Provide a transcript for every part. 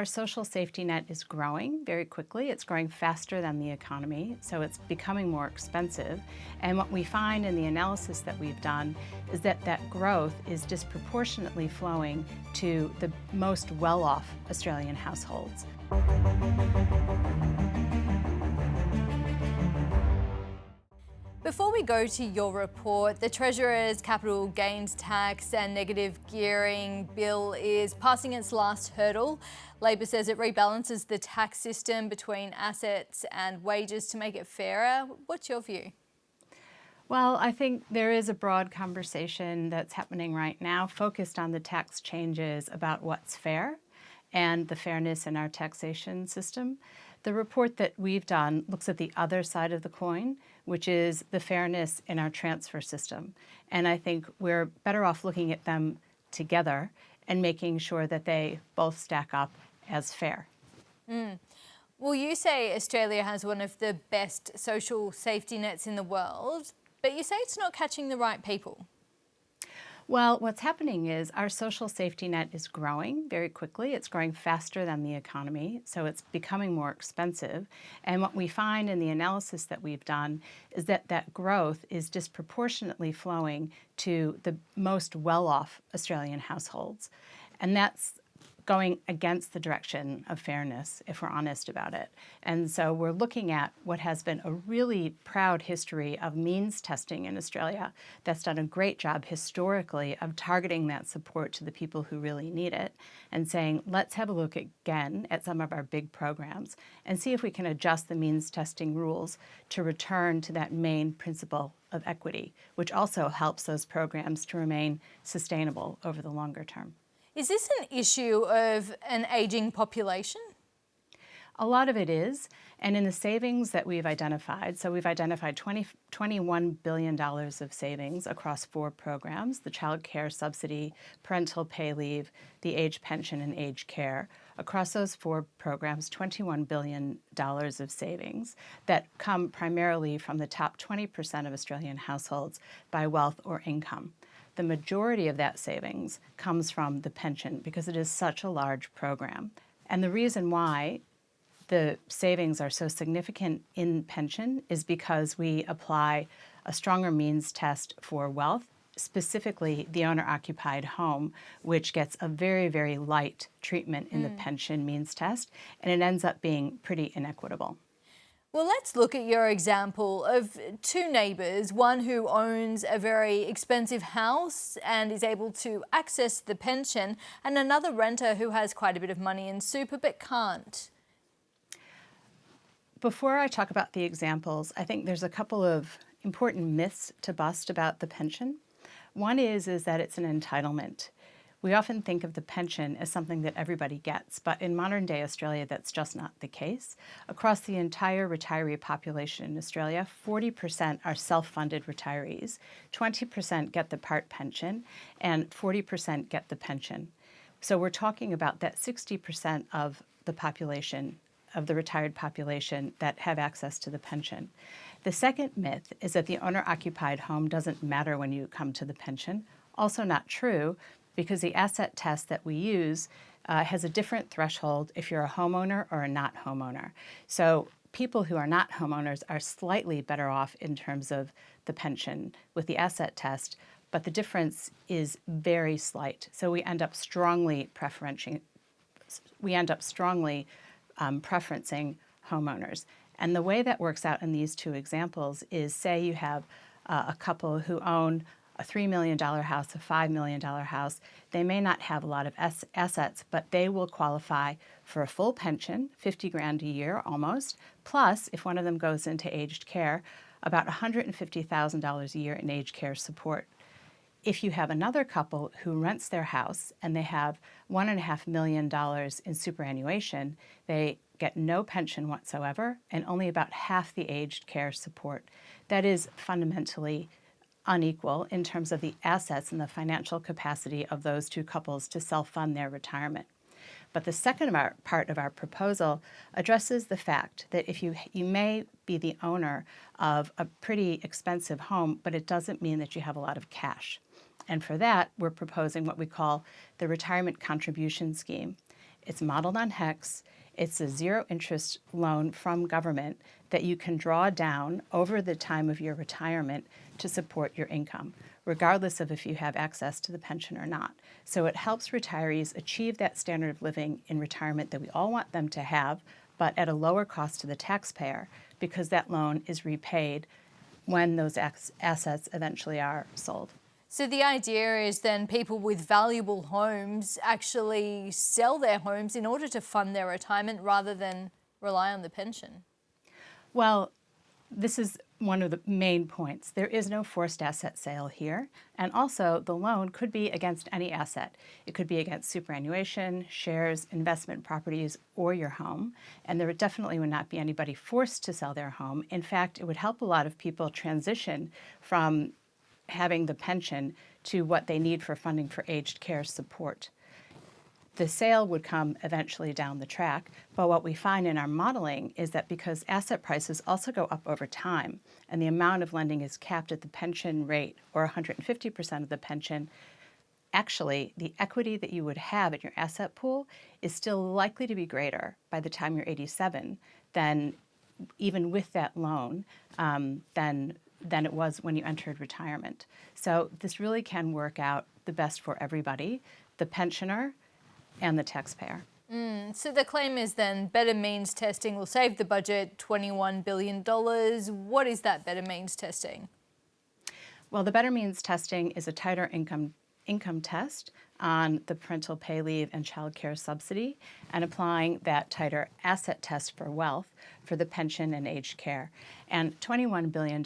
Our social safety net is growing very quickly. It's growing faster than the economy, so it's becoming more expensive. And what we find in the analysis that we've done is that that growth is disproportionately flowing to the most well-off Australian households. Before we go to your report, the Treasurer's capital gains tax and negative gearing bill is passing its last hurdle. Labor says it rebalances the tax system between assets and wages to make it fairer. What's your view? Well, I think there is a broad conversation that's happening right now focused on the tax changes about what's fair and the fairness in our taxation system. The report that we've done looks at the other side of the coin, which is the fairness in our transfer system. And I think we're better off looking at them together and making sure that they both stack up as fair. Well, you say Australia has one of the best social safety nets in the world, but you say it's not catching the right people. Well, what's happening is our social safety net is growing very quickly. It's growing faster than the economy, so it's becoming more expensive. And what we find in the analysis that we've done is that that growth is disproportionately flowing to the most well-off Australian households. And that's going against the direction of fairness, if we're honest about it. And so we're looking at what has been a really proud history of means testing in Australia that's done a great job historically of targeting that support to the people who really need it and saying, let's have a look again at some of our big programs and see if we can adjust the means testing rules to return to that main principle of equity, which also helps those programs to remain sustainable over the longer term. Is this an issue of an ageing population? A lot of it is, and in the savings that we've identified, so we've identified $21 billion of savings across 4 programs, the child care subsidy, parental pay leave, the age pension, and age care. Across those 4 programs, $21 billion of savings that come primarily from the top 20% of Australian households by wealth or income. The majority of that savings comes from the pension because it is such a large program. And the reason why the savings are so significant in pension is because we apply a stronger means test for wealth, specifically the owner-occupied home, which gets a very, very light treatment in the pension means test, and it ends up being pretty inequitable. Well, let's look at your example of 2 neighbours, one who owns a very expensive house and is able to access the pension, and another renter who has quite a bit of money in super but can't. Before I talk about the examples, I think there's a couple of important myths to bust about the pension. One is that it's an entitlement. We often think of the pension as something that everybody gets, but in modern day Australia, that's just not the case. Across the entire retiree population in Australia, 40% are self-funded retirees, 20% get the part pension, and 40% get the pension. So we're talking about that 60% of the population, of the retired population, that have access to the pension. The second myth is that the owner-occupied home doesn't matter when you come to the pension. Also not true, because the asset test that we use has a different threshold if you're a homeowner or a not homeowner. So people who are not homeowners are slightly better off in terms of the pension with the asset test, but the difference is very slight. So we end up strongly preferencing homeowners. And the way that works out in these 2 examples is, say you have a couple who own a $3 million house, a $5 million house. They may not have a lot of assets, but they will qualify for a full pension, $50,000 a year almost, plus if one of them goes into aged care, about $150,000 a year in aged care support. If you have another couple who rents their house and they have $1.5 million in superannuation, they get no pension whatsoever and only about half the aged care support. That is fundamentally unequal in terms of the assets and the financial capacity of those 2 couples to self-fund their retirement. But the second part of our proposal addresses the fact that if you may be the owner of a pretty expensive home, but it doesn't mean that you have a lot of cash. And for that, we're proposing what we call the retirement contribution scheme. It's modeled on HEX. It's a zero interest loan from government that you can draw down over the time of your retirement to support your income, regardless of if you have access to the pension or not. So it helps retirees achieve that standard of living in retirement that we all want them to have, but at a lower cost to the taxpayer, because that loan is repaid when those assets eventually are sold. So the idea is then people with valuable homes actually sell their homes in order to fund their retirement rather than rely on the pension. Well, this is one of the main points. There is no forced asset sale here. And also, the loan could be against any asset. It could be against superannuation, shares, investment properties, or your home. And there definitely would not be anybody forced to sell their home. In fact, it would help a lot of people transition from having the pension to what they need for funding for aged care support. The sale would come eventually down the track, but what we find in our modeling is that because asset prices also go up over time and the amount of lending is capped at the pension rate or 150% of the pension, actually the equity that you would have in your asset pool is still likely to be greater by the time you're 87 than even with that loan than it was when you entered retirement. So this really can work out the best for everybody, the pensioner and the taxpayer. So the claim is then better means testing will save the budget $21 billion. What is that better means testing? Well, the better means testing is a tighter income test on the parental pay leave and child care subsidy and applying that tighter asset test for wealth for the pension and aged care. And $21 billion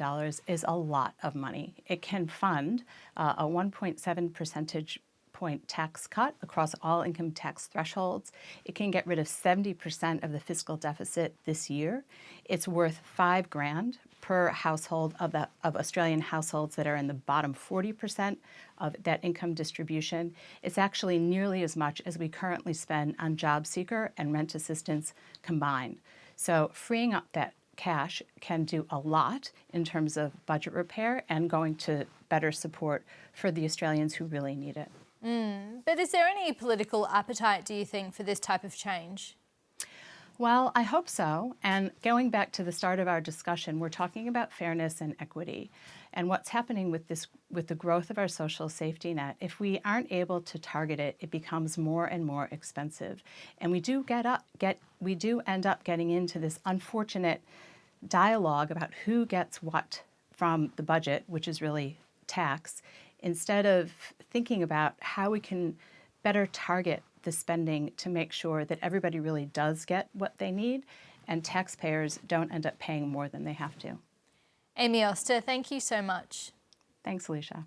is a lot of money. It can fund a 1.7 percentage point tax cut across all income tax thresholds. It can get rid of 70% of the fiscal deficit this year. It's worth $5,000 per household of Australian households that are in the bottom 40% of that income distribution. It's actually nearly as much as we currently spend on job seeker and rent assistance combined. So freeing up that cash can do a lot in terms of budget repair and going to better support for the Australians who really need it. But is there any political appetite, do you think, for this type of change? Well, I hope so. And going back to the start of our discussion, we're talking about fairness and equity. And what's happening with the growth of our social safety net, if we aren't able to target it, it becomes more and more expensive. And we do end up getting into this unfortunate dialogue about who gets what from the budget, which is really tax, instead of thinking about how we can better target the spending to make sure that everybody really does get what they need and taxpayers don't end up paying more than they have to. Amy Auster, thank you so much. Thanks, Alicia.